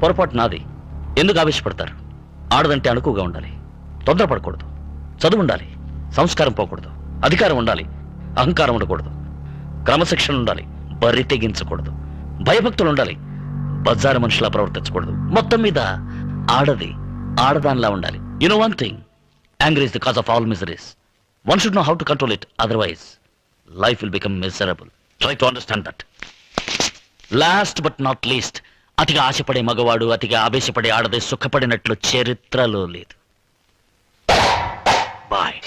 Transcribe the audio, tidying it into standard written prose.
పొరపాటు నాది. ఎందుకు ఆవేశపడతారు? ఆడదంటే అణుకుగా ఉండాలి, తొందరపడకూడదు, చదువు ఉండాలి, సంస్కారం పోకూడదు, అధికారం ఉండాలి, అహంకారం ఉండకూడదు, క్రమశిక్షణ ఉండాలి, బరి తెగించకూడదు, భయభక్తులు ఉండాలి, బజారు మనుషులా ప్రవర్తించకూడదు. మొత్తం మీద ఆడది ఆడదానిలా ఉండాలి. You know one thing, anger is the cause of all miseries. One should know how to control it, otherwise life will become miserable. Try to understand that. Last but not least, అతిగా ఆశపడే మగవాడు, అతిగా ఆవేశపడే ఆడది సుఖపడినట్లు చరిత్రలో లేదు. Bye.